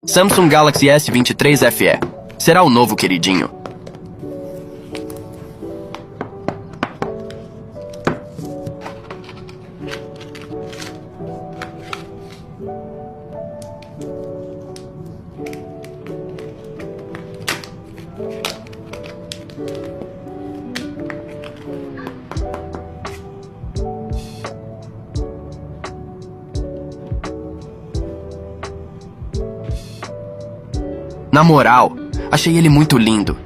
Samsung Galaxy S23 FE. Será o novo queridinho. Na moral, achei ele muito lindo.